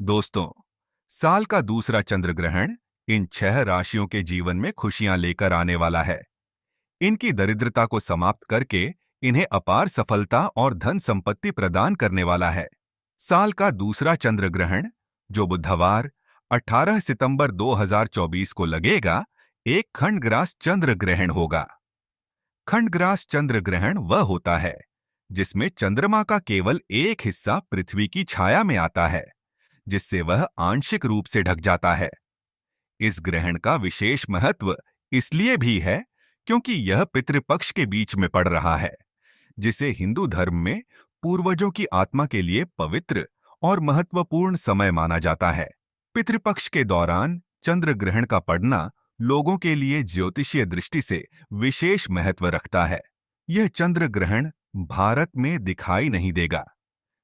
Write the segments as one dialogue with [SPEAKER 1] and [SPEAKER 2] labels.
[SPEAKER 1] दोस्तों, साल का दूसरा चंद्र ग्रहण इन 6 राशियों के जीवन में खुशियां लेकर आने वाला है। इनकी दरिद्रता को समाप्त करके इन्हें अपार सफलता और धन संपत्ति प्रदान करने वाला है। साल का दूसरा चंद्र ग्रहण, जो बुधवार 18 सितंबर 2024 को लगेगा, एक खंडग्रास चंद्र ग्रहण होगा। खंडग्रास चंद्र ग्रहण वह होता है जिसमें चंद्रमा का केवल एक हिस्सा पृथ्वी की छाया में आता है, जिससे वह आंशिक रूप से ढक जाता है। इस ग्रहण का विशेष महत्व इसलिए भी है क्योंकि यह पितृपक्ष के बीच में पड़ रहा है, जिसे हिंदू धर्म में पूर्वजों की आत्मा के लिए पवित्र और महत्वपूर्ण समय माना जाता है। पितृपक्ष के दौरान चंद्र ग्रहण का पड़ना लोगों के लिए ज्योतिषीय दृष्टि से विशेष महत्व रखता है। यह चंद्र ग्रहण भारत में दिखाई नहीं देगा।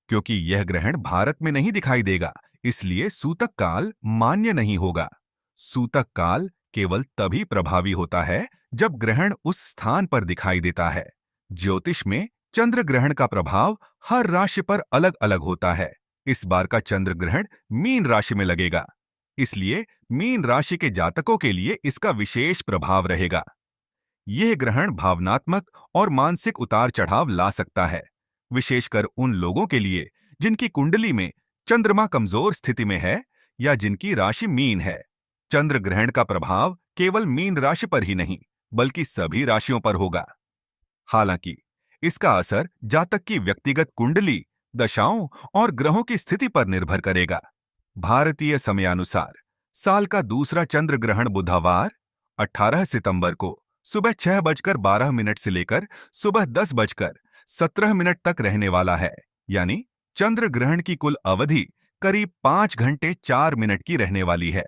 [SPEAKER 1] क्योंकि यह ग्रहण भारत में नहीं दिखाई देगा, इसलिए सूतक काल मान्य नहीं होगा। सूतक काल केवल तभी प्रभावी होता है जब ग्रहण उस स्थान पर दिखाई देता है। ज्योतिष में चंद्र ग्रहण का प्रभाव हर राशि पर अलग अलग होता है। इस बार का चंद्र ग्रहण मीन राशि में लगेगा, इसलिए मीन राशि के जातकों के लिए इसका विशेष प्रभाव रहेगा। यह ग्रहण भावनात्मक और मानसिक उतार चढ़ाव ला सकता है, विशेषकर उन लोगों के लिए जिनकी कुंडली में चंद्रमा कमजोर स्थिति में है या जिनकी राशि मीन है। चंद्र ग्रहण का प्रभाव केवल मीन राशि पर ही नहीं, बल्कि सभी राशियों पर होगा। हालांकि इसका असर जातक की व्यक्तिगत कुंडली, दशाओं और ग्रहों की स्थिति पर निर्भर करेगा। भारतीय समयानुसार साल का दूसरा चंद्र ग्रहण बुधवार 18 सितंबर को सुबह 6:12 से लेकर सुबह 10:17 तक रहने वाला है। यानी चंद्र ग्रहण की कुल अवधि करीब 5 घंटे 4 मिनट की रहने वाली है।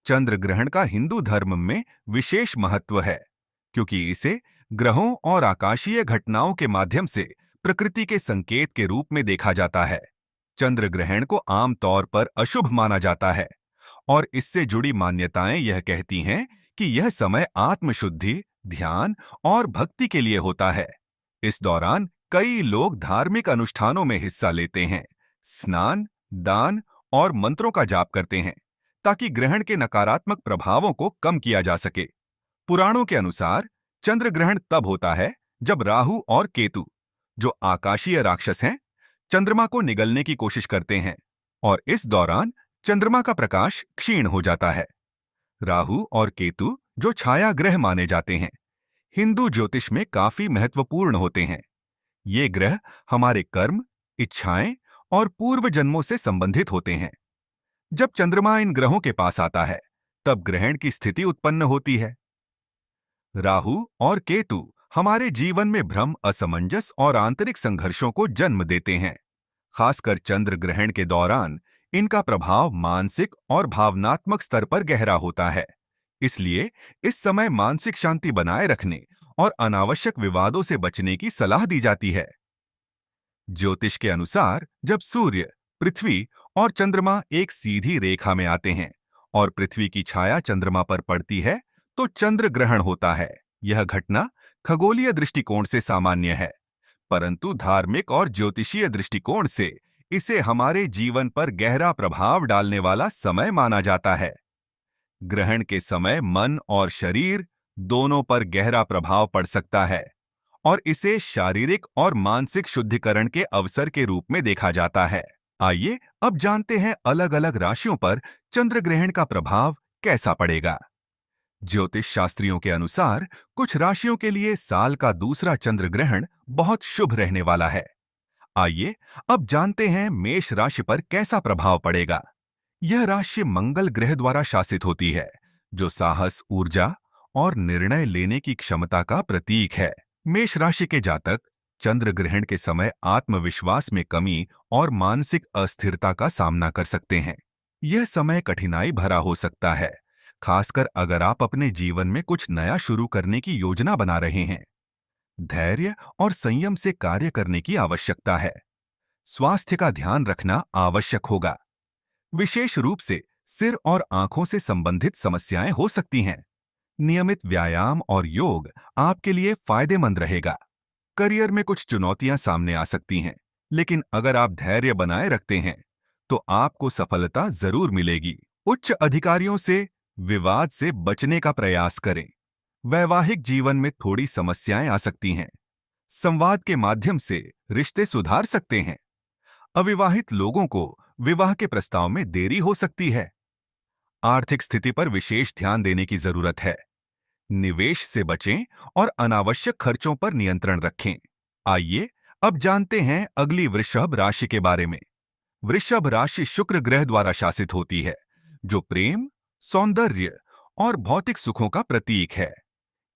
[SPEAKER 1] चंद्र ग्रहण का हिंदू धर्म में विशेष महत्व है, क्योंकि इसे ग्रहों और आकाशीय घटनाओं के माध्यम से प्रकृति के संकेत के रूप में देखा जाता है। चंद्र ग्रहण को आमतौर पर अशुभ माना जाता है और इससे जुड़ी मान्यताएं यह कहती हैं कि यह समय आत्मशुद्धि, ध्यान और भक्ति के लिए होता है। इस दौरान कई लोग धार्मिक अनुष्ठानों में हिस्सा लेते हैं, स्नान, दान और मंत्रों का जाप करते हैं, ताकि ग्रहण के नकारात्मक प्रभावों को कम किया जा सके। पुराणों के अनुसार चंद्र ग्रहण तब होता है जब राहु और केतु, जो आकाशीय राक्षस हैं, चंद्रमा को निगलने की कोशिश करते हैं और इस दौरान चंद्रमा का प्रकाश क्षीण हो जाता है। राहु और केतु, जो छाया ग्रह माने जाते हैं, हिंदू ज्योतिष में काफी महत्वपूर्ण होते हैं। ये ग्रह हमारे कर्म, इच्छाएं और पूर्व जन्मों से संबंधित होते हैं। जब चंद्रमा इन ग्रहों के पास आता है, तब ग्रहण की स्थिति उत्पन्न होती है। राहु और केतु हमारे जीवन में भ्रम, असमंजस और आंतरिक संघर्षों को जन्म देते हैं। खासकर चंद्र ग्रहण के दौरान इनका प्रभाव मानसिक और भावनात्मक स्तर पर गहरा होता है। इसलिए इस समय मानसिक शांति बनाए रखने और अनावश्यक विवादों से बचने की सलाह दी जाती है। ज्योतिष के अनुसार जब सूर्य, पृथ्वी और चंद्रमा एक सीधी रेखा में आते हैं और पृथ्वी की छाया चंद्रमा पर पड़ती है, तो चंद्र ग्रहण होता है। यह घटना खगोलीय दृष्टिकोण से सामान्य है, परंतु धार्मिक और ज्योतिषीय दृष्टिकोण से इसे हमारे जीवन पर गहरा प्रभाव डालने वाला समय माना जाता है। ग्रहण के समय मन और शरीर दोनों पर गहरा प्रभाव पड़ सकता है और इसे शारीरिक और मानसिक शुद्धिकरण के अवसर के रूप में देखा जाता है। आइए अब जानते हैं अलग अलग राशियों पर चंद्र ग्रहण का प्रभाव कैसा पड़ेगा। ज्योतिष शास्त्रियों के अनुसार कुछ राशियों के लिए साल का दूसरा चंद्र ग्रहण बहुत शुभ रहने वाला है। आइए अब जानते हैं मेष राशि पर कैसा प्रभाव पड़ेगा। यह राशि मंगल ग्रह द्वारा शासित होती है, जो साहस, ऊर्जा और निर्णय लेने की क्षमता का प्रतीक है। मेष राशि के जातक चंद्र ग्रहण के समय आत्मविश्वास में कमी और मानसिक अस्थिरता का सामना कर सकते हैं। यह समय कठिनाई भरा हो सकता है, खासकर अगर आप अपने जीवन में कुछ नया शुरू करने की योजना बना रहे हैं। धैर्य और संयम से कार्य करने की आवश्यकता है। स्वास्थ्य का ध्यान रखना आवश्यक होगा। विशेष रूप से सिर और आंखों से संबंधित समस्याएं हो सकती हैं। नियमित व्यायाम और योग आपके लिए फायदेमंद रहेगा। करियर में कुछ चुनौतियां सामने आ सकती हैं, लेकिन अगर आप धैर्य बनाए रखते हैं तो आपको सफलता जरूर मिलेगी। उच्च अधिकारियों से विवाद से बचने का प्रयास करें। वैवाहिक जीवन में थोड़ी समस्याएं आ सकती हैं। संवाद के माध्यम से रिश्ते सुधार सकते हैं। अविवाहित लोगों को विवाह के प्रस्ताव में देरी हो सकती है। आर्थिक स्थिति पर विशेष ध्यान देने की जरूरत है। निवेश से बचें और अनावश्यक खर्चों पर नियंत्रण रखें। आइए अब जानते हैं अगली वृषभ राशि के बारे में। वृषभ राशि शुक्र ग्रह द्वारा शासित होती है, जो प्रेम, सौंदर्य और भौतिक सुखों का प्रतीक है।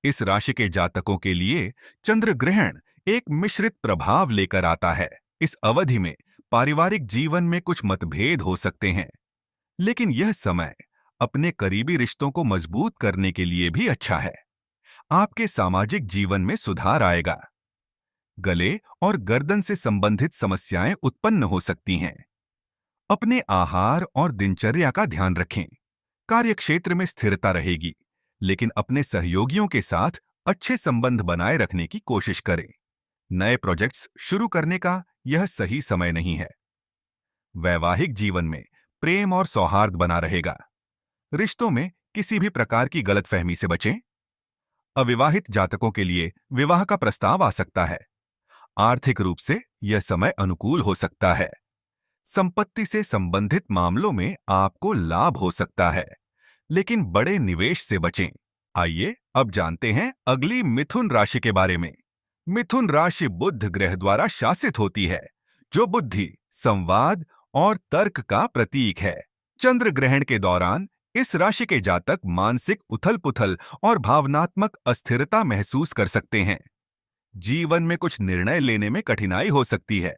[SPEAKER 1] इस राशि के जातकों के लिए चंद्र ग्रहण एक मिश्रित प्रभाव लेकर आता है। इस अवधि में पारिवारिक जीवन में कुछ मतभेद हो सकते हैं, लेकिन यह समय अपने करीबी रिश्तों को मजबूत करने के लिए भी अच्छा है। आपके सामाजिक जीवन में सुधार आएगा। गले और गर्दन से संबंधित समस्याएं उत्पन्न हो सकती हैं। अपने आहार और दिनचर्या का ध्यान रखें। कार्यक्षेत्र में स्थिरता रहेगी, लेकिन अपने सहयोगियों के साथ अच्छे संबंध बनाए रखने की कोशिश करें। नए प्रोजेक्ट्स शुरू करने का यह सही समय नहीं है। वैवाहिक जीवन में प्रेम और सौहार्द बना रहेगा। रिश्तों में किसी भी प्रकार की गलतफहमी से बचें। अविवाहित जातकों के लिए विवाह का प्रस्ताव आ सकता है। आर्थिक रूप से यह समय अनुकूल हो सकता है। संपत्ति से संबंधित मामलों में आपको लाभ हो सकता है, लेकिन बड़े निवेश से बचें। आइए अब जानते हैं अगली मिथुन राशि के बारे में। मिथुन राशि बुध ग्रह द्वारा शासित होती है, जो बुद्धि, संवाद और तर्क का प्रतीक है। चंद्र ग्रहण के दौरान इस राशि के जातक मानसिक उथल-पुथल और भावनात्मक अस्थिरता महसूस कर सकते हैं। जीवन में कुछ निर्णय लेने में कठिनाई हो सकती है।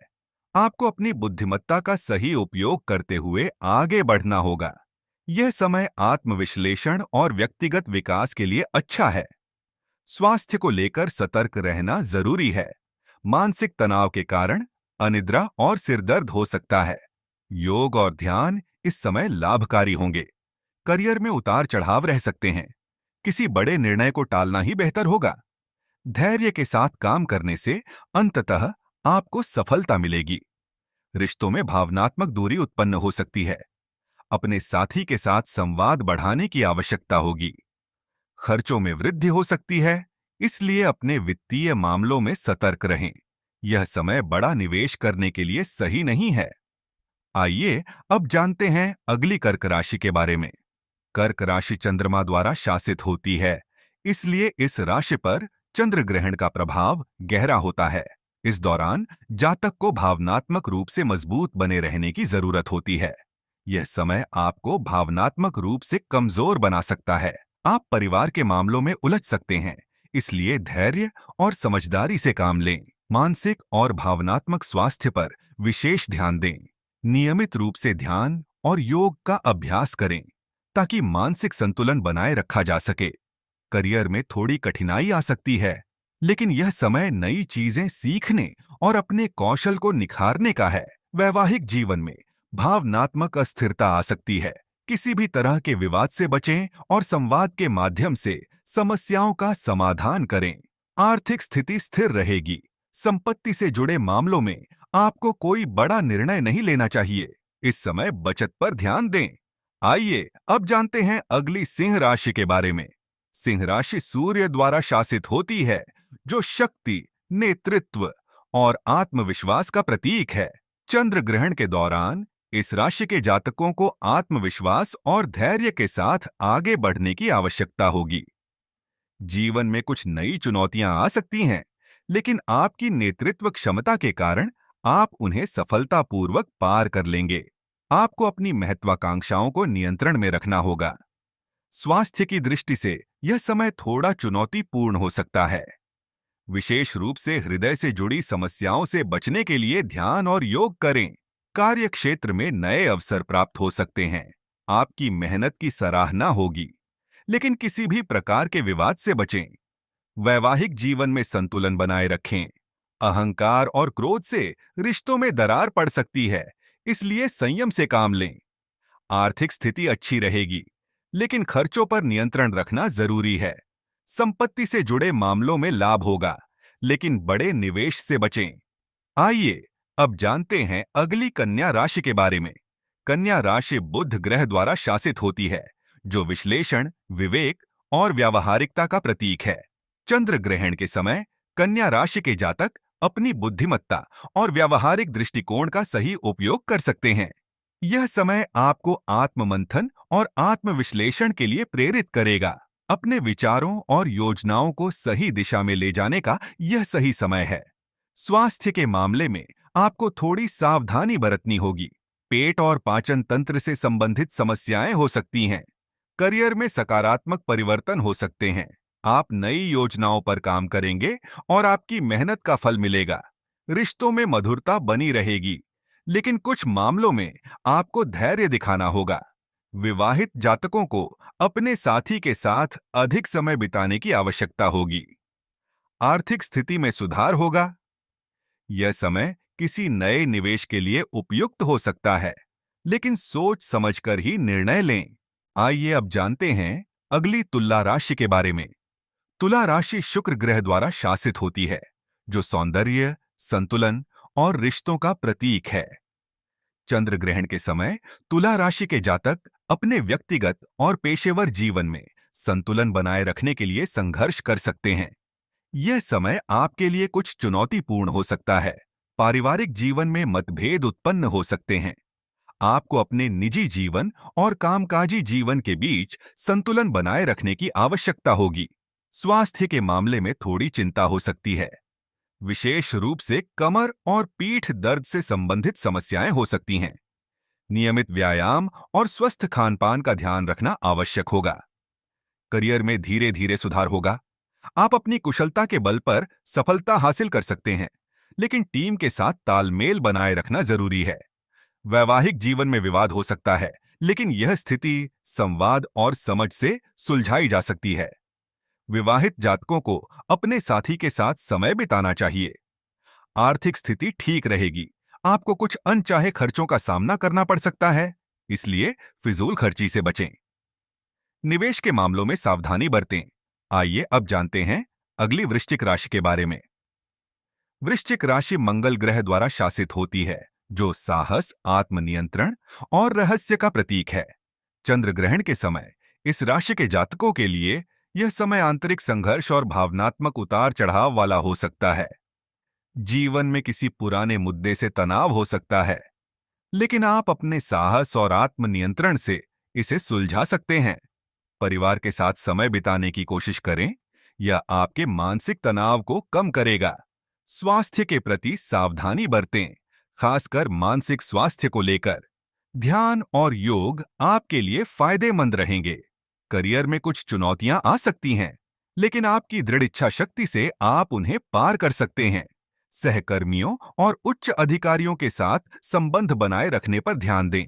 [SPEAKER 1] आपको अपनी बुद्धिमत्ता का सही उपयोग करते हुए आगे बढ़ना होगा। यह समय आत्मविश्लेषण और व्यक्तिगत विकास के लिए अच्छा है। स्वास्थ्य को लेकर सतर्क रहना जरूरी है। मानसिक तनाव के कारण अनिद्रा और सिरदर्द हो सकता है। योग और ध्यान इस समय लाभकारी होंगे। करियर में उतार चढ़ाव रह सकते हैं। किसी बड़े निर्णय को टालना ही बेहतर होगा। धैर्य के साथ काम करने से अंततः आपको सफलता मिलेगी। रिश्तों में भावनात्मक दूरी उत्पन्न हो सकती है। अपने साथी के साथ संवाद बढ़ाने की आवश्यकता होगी। खर्चों में वृद्धि हो सकती है, इसलिए अपने वित्तीय मामलों में सतर्क रहें। यह समय बड़ा निवेश करने के लिए सही नहीं है। आइए अब जानते हैं अगली कर्क राशि के बारे में। कर्क राशि चंद्रमा द्वारा शासित होती है, इसलिए इस राशि पर चंद्र ग्रहण का प्रभाव गहरा होता है। इस दौरान जातक को भावनात्मक रूप से मजबूत बने रहने की जरूरत होती है। यह समय आपको भावनात्मक रूप से कमजोर बना सकता है। आप परिवार के मामलों में उलझ सकते हैं, इसलिए धैर्य और समझदारी से काम लें। मानसिक और भावनात्मक स्वास्थ्य पर विशेष ध्यान दें। नियमित रूप से ध्यान और योग का अभ्यास करें, ताकि मानसिक संतुलन बनाए रखा जा सके। करियर में थोड़ी कठिनाई आ सकती है, लेकिन यह समय नई चीजें सीखने और अपने कौशल को निखारने का है। वैवाहिक जीवन में भावनात्मक अस्थिरता आ सकती है। किसी भी तरह के विवाद से बचें और संवाद के माध्यम से समस्याओं का समाधान करें। आर्थिक स्थिति स्थिर रहेगी। संपत्ति से जुड़े मामलों में आपको कोई बड़ा निर्णय नहीं लेना चाहिए। इस समय बचत पर ध्यान दें। आइए अब जानते हैं अगली सिंह राशि के बारे में। सिंह राशि सूर्य द्वारा शासित होती है, जो शक्ति, नेतृत्व और आत्मविश्वास का प्रतीक है। चंद्र ग्रहण के दौरान इस राशि के जातकों को आत्मविश्वास और धैर्य के साथ आगे बढ़ने की आवश्यकता होगी। जीवन में कुछ नई चुनौतियां आ सकती हैं, लेकिन आपकी नेतृत्व क्षमता के कारण आप उन्हें सफलतापूर्वक पार कर लेंगे। आपको अपनी महत्वाकांक्षाओं को नियंत्रण में रखना होगा। स्वास्थ्य की दृष्टि से यह समय थोड़ा चुनौतीपूर्ण हो सकता है। विशेष रूप से हृदय से जुड़ी समस्याओं से बचने के लिए ध्यान और योग करें। कार्य क्षेत्र में नए अवसर प्राप्त हो सकते हैं। आपकी मेहनत की सराहना होगी, लेकिन किसी भी प्रकार के विवाद से बचें। वैवाहिक जीवन में संतुलन बनाए रखें। अहंकार और क्रोध से रिश्तों में दरार पड़ सकती है, इसलिए संयम से काम लें। आर्थिक स्थिति अच्छी रहेगी, लेकिन खर्चों पर नियंत्रण रखना जरूरी है। संपत्ति से जुड़े मामलों में लाभ होगा, लेकिन बड़े निवेश से बचें। आइए अब जानते हैं अगली कन्या राशि के बारे में। कन्या राशि बुध ग्रह द्वारा शासित होती है, जो विश्लेषण, विवेक और व्यावहारिकता का प्रतीक है। चंद्र ग्रहण के समय कन्या राशि के जातक अपनी बुद्धिमत्ता और व्यावहारिक दृष्टिकोण का सही उपयोग कर सकते हैं। यह समय आपको आत्ममंथन और आत्मविश्लेषण के लिए प्रेरित करेगा। अपने विचारों और योजनाओं को सही दिशा में ले जाने का यह सही समय है। स्वास्थ्य के मामले में आपको थोड़ी सावधानी बरतनी होगी। पेट और पाचन तंत्र से संबंधित समस्याएं हो सकती हैं। करियर में सकारात्मक परिवर्तन हो सकते हैं। आप नई योजनाओं पर काम करेंगे और आपकी मेहनत का फल मिलेगा। रिश्तों में मधुरता बनी रहेगी, लेकिन कुछ मामलों में आपको धैर्य दिखाना होगा। विवाहित जातकों को अपने साथी के साथ अधिक समय बिताने की आवश्यकता होगी। आर्थिक स्थिति में सुधार होगा। यह समय किसी नए निवेश के लिए उपयुक्त हो सकता है, लेकिन सोच समझकर ही निर्णय लें। आइए अब जानते हैं अगली तुला राशि के बारे में। तुला राशि शुक्र ग्रह द्वारा शासित होती है, जो सौंदर्य, संतुलन और रिश्तों का प्रतीक है। चंद्र ग्रहण के समय तुला राशि के जातक अपने व्यक्तिगत और पेशेवर जीवन में संतुलन बनाए रखने के लिए संघर्ष कर सकते हैं। यह समय आपके लिए कुछ चुनौतीपूर्ण हो सकता है। पारिवारिक जीवन में मतभेद उत्पन्न हो सकते हैं। आपको अपने निजी जीवन और कामकाजी जीवन के बीच संतुलन बनाए रखने की आवश्यकता होगी। स्वास्थ्य के मामले में थोड़ी चिंता हो सकती है। विशेष रूप से कमर और पीठ दर्द से संबंधित समस्याएं हो सकती हैं। नियमित व्यायाम और स्वस्थ खानपान का ध्यान रखना आवश्यक होगा। करियर में धीरे धीरे सुधार होगा। आप अपनी कुशलता के बल पर सफलता हासिल कर सकते हैं, लेकिन टीम के साथ तालमेल बनाए रखना जरूरी है। वैवाहिक जीवन में विवाद हो सकता है, लेकिन यह स्थिति संवाद और समझ से सुलझाई जा सकती है। विवाहित जातकों को अपने साथी के साथ समय बिताना चाहिए। आर्थिक स्थिति ठीक रहेगी। आपको कुछ अनचाहे खर्चों का सामना करना पड़ सकता है, इसलिए फिजूल खर्ची से बचें। निवेश के मामलों में सावधानी बरतें। आइए अब जानते हैं अगली वृश्चिक राशि के बारे में। वृश्चिक राशि मंगल ग्रह द्वारा शासित होती है, जो साहस, आत्मनियंत्रण और रहस्य का प्रतीक है। चंद्र ग्रहण के समय इस राशि के जातकों के लिए यह समय आंतरिक संघर्ष और भावनात्मक उतार चढ़ाव वाला हो सकता है। जीवन में किसी पुराने मुद्दे से तनाव हो सकता है, लेकिन आप अपने साहस और आत्मनियंत्रण से इसे सुलझा सकते हैं। परिवार के साथ समय बिताने की कोशिश करें, यह आपके मानसिक तनाव को कम करेगा। स्वास्थ्य के प्रति सावधानी बरतें, खासकर मानसिक स्वास्थ्य को लेकर। ध्यान और योग आपके लिए फायदेमंद रहेंगे। करियर में कुछ चुनौतियां आ सकती हैं, लेकिन आपकी दृढ़ इच्छा शक्ति से आप उन्हें पार कर सकते हैं। सहकर्मियों और उच्च अधिकारियों के साथ संबंध बनाए रखने पर ध्यान दें।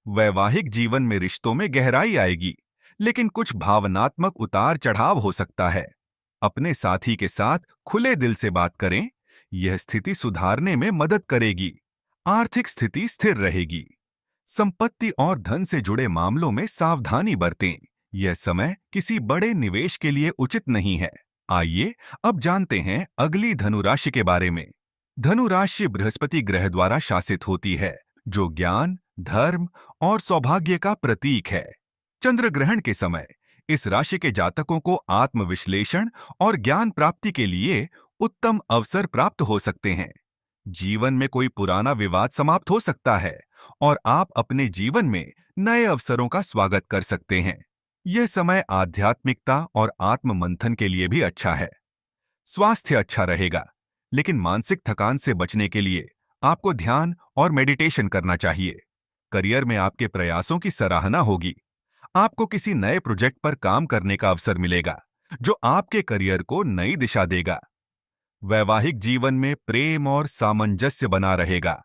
[SPEAKER 1] वैवाहिक जीवन में रिश्तों में गहराई आएगी, लेकिन कुछ भावनात्मक उतार चढ़ाव हो सकता है। अपने साथी के साथ खुले दिल से बात करें, यह स्थिति सुधारने में मदद करेगी। आर्थिक स्थिति स्थिर रहेगी। संपत्ति और धन से जुड़े मामलों में सावधानी बरतें। यह समय किसी बड़े निवेश के लिए उचित नहीं है। आइए अब जानते हैं अगली धनु राशि के बारे में। धनु राशि बृहस्पति ग्रह द्वारा शासित होती है, जो ज्ञान, धर्म और सौभाग्य का प्रतीक है। चंद्र ग्रहण के समय इस राशि के जातकों को आत्मविश्लेषण और ज्ञान प्राप्ति के लिए उत्तम अवसर प्राप्त हो सकते हैं। जीवन में कोई पुराना विवाद समाप्त हो सकता है और आप अपने जीवन में नए अवसरों का स्वागत कर सकते हैं। यह समय आध्यात्मिकता और आत्ममंथन के लिए भी अच्छा है। स्वास्थ्य अच्छा रहेगा, लेकिन मानसिक थकान से बचने के लिए आपको ध्यान और मेडिटेशन करना चाहिए। करियर में आपके प्रयासों की सराहना होगी। आपको किसी नए प्रोजेक्ट पर काम करने का अवसर मिलेगा, जो आपके करियर को नई दिशा देगा। वैवाहिक जीवन में प्रेम और सामंजस्य बना रहेगा।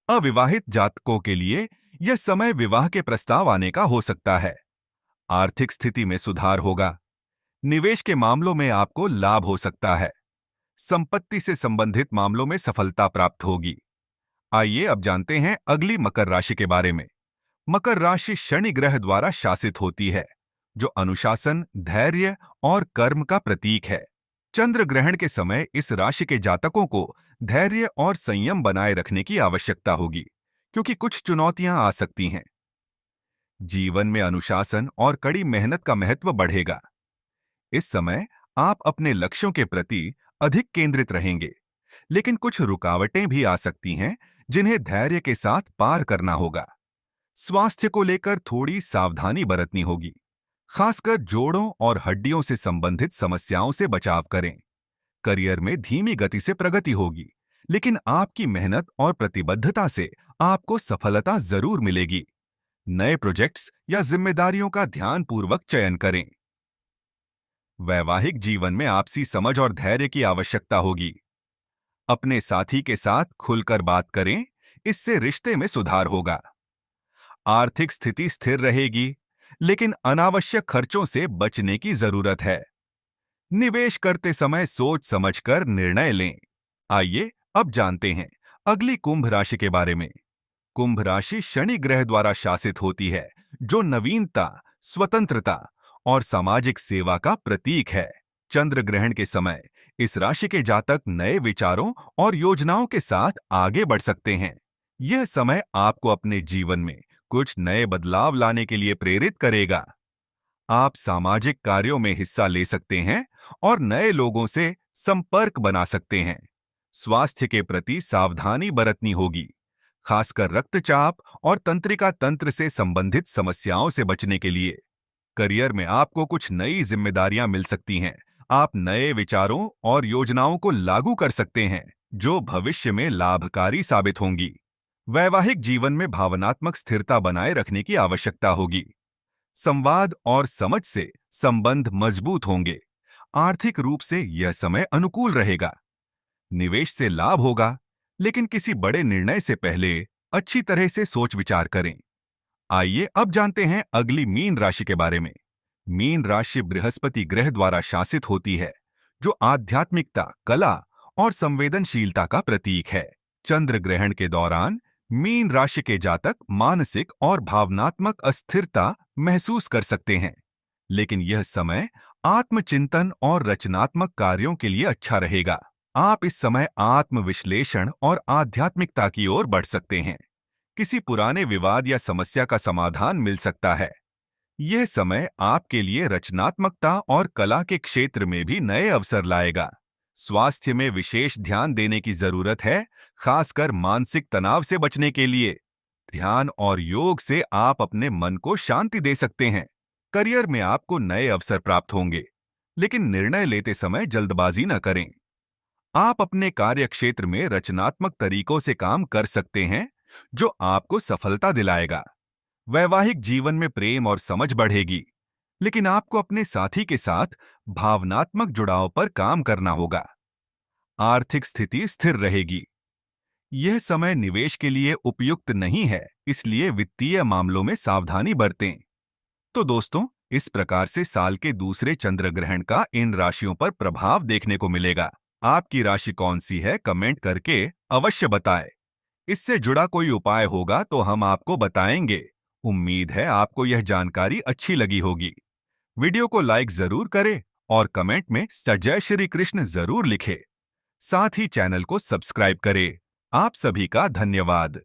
[SPEAKER 1] अविवाहित जातकों के लिए यह समय विवाह के प्रस्ताव आने का हो सकता है। आर्थिक स्थिति में सुधार होगा। निवेश के मामलों में आपको लाभ हो सकता है। संपत्ति से संबंधित मामलों में सफलता प्राप्त होगी। आइए अब जानते हैं अगली मकर राशि के बारे में। मकर राशि शनि ग्रह द्वारा शासित होती है, जो अनुशासन, धैर्य और कर्म का प्रतीक है। चंद्र ग्रहण के समय इस राशि के जातकों को धैर्य और संयम बनाए रखने की आवश्यकता होगी, क्योंकि कुछ चुनौतियां आ सकती हैं। जीवन में अनुशासन और कड़ी मेहनत का महत्व बढ़ेगा। इस समय आप अपने लक्ष्यों के प्रति अधिक केंद्रित रहेंगे, लेकिन कुछ रुकावटें भी आ सकती हैं जिन्हें धैर्य के साथ पार करना होगा। स्वास्थ्य को लेकर थोड़ी सावधानी बरतनी होगी। खासकर जोड़ों और हड्डियों से संबंधित समस्याओं से बचाव करें। करियर में धीमी गति से प्रगति होगी, लेकिन आपकी मेहनत और प्रतिबद्धता से आपको सफलता जरूर मिलेगी। नए प्रोजेक्ट्स या जिम्मेदारियों का ध्यानपूर्वक चयन करें। वैवाहिक जीवन में आपसी समझ और धैर्य की आवश्यकता होगी। अपने साथी के साथ खुलकर बात करें, इससे रिश्ते में सुधार होगा। आर्थिक स्थिति स्थिर रहेगी, लेकिन अनावश्यक खर्चों से बचने की जरूरत है। निवेश करते समय सोच समझकर निर्णय लें। आइए अब जानते हैं अगली कुंभ राशि के बारे में। कुंभ राशि शनि ग्रह द्वारा शासित होती है, जो नवीनता, स्वतंत्रता और सामाजिक सेवा का प्रतीक है। चंद्र ग्रहण के समय इस राशि के जातक नए विचारों और योजनाओं के साथ आगे बढ़ सकते हैं। यह समय आपको अपने जीवन में कुछ नए बदलाव लाने के लिए प्रेरित करेगा। आप सामाजिक कार्यों में हिस्सा ले सकते हैं और नए लोगों से संपर्क बना सकते हैं। स्वास्थ्य के प्रति सावधानी बरतनी होगी, खासकर रक्तचाप और तंत्रिका तंत्र से संबंधित समस्याओं से बचने के लिए। करियर में आपको कुछ नई जिम्मेदारियां मिल सकती हैं। आप नए विचारों और योजनाओं को लागू कर सकते हैं, जो भविष्य में लाभकारी साबित होंगी। वैवाहिक जीवन में भावनात्मक स्थिरता बनाए रखने की आवश्यकता होगी। संवाद और समझ से संबंध मजबूत होंगे। आर्थिक रूप से यह समय अनुकूल रहेगा। निवेश से लाभ होगा, लेकिन किसी बड़े निर्णय से पहले अच्छी तरह से सोच विचार करें। आइए अब जानते हैं अगली मीन राशि के बारे में। मीन राशि बृहस्पति ग्रह द्वारा शासित होती है, जो आध्यात्मिकता, कला और संवेदनशीलता का प्रतीक है। चंद्र ग्रहण के दौरान मीन राशि के जातक मानसिक और भावनात्मक अस्थिरता महसूस कर सकते हैं, लेकिन यह समय आत्मचिंतन और रचनात्मक कार्यों के लिए अच्छा रहेगा। आप इस समय आत्मविश्लेषण और आध्यात्मिकता की ओर बढ़ सकते हैं। किसी पुराने विवाद या समस्या का समाधान मिल सकता है। यह समय आपके लिए रचनात्मकता और कला के क्षेत्र में भी नए अवसर लाएगा। स्वास्थ्य में विशेष ध्यान देने की जरूरत है, खासकर मानसिक तनाव से बचने के लिए। ध्यान और योग से आप अपने मन को शांति दे सकते हैं। करियर में आपको नए अवसर प्राप्त होंगे, लेकिन निर्णय लेते समय जल्दबाजी न करें। आप अपने कार्य क्षेत्र में रचनात्मक तरीकों से काम कर सकते हैं, जो आपको सफलता दिलाएगा। वैवाहिक जीवन में प्रेम और समझ बढ़ेगी, लेकिन आपको अपने साथी के साथ भावनात्मक जुड़ाव पर काम करना होगा। आर्थिक स्थिति स्थिर रहेगी। यह समय निवेश के लिए उपयुक्त नहीं है, इसलिए वित्तीय मामलों में सावधानी बरतें। तो दोस्तों, इस प्रकार से साल के दूसरे चंद्र ग्रहण का इन राशियों पर प्रभाव देखने को मिलेगा। आपकी राशि कौन सी है, कमेंट करके अवश्य बताएं। इससे जुड़ा कोई उपाय होगा तो हम आपको बताएंगे। उम्मीद है आपको यह जानकारी अच्छी लगी होगी। वीडियो को लाइक जरूर करें और कमेंट में जय श्री कृष्ण जरूर लिखें। साथ ही चैनल को सब्सक्राइब करें। आप सभी का धन्यवाद।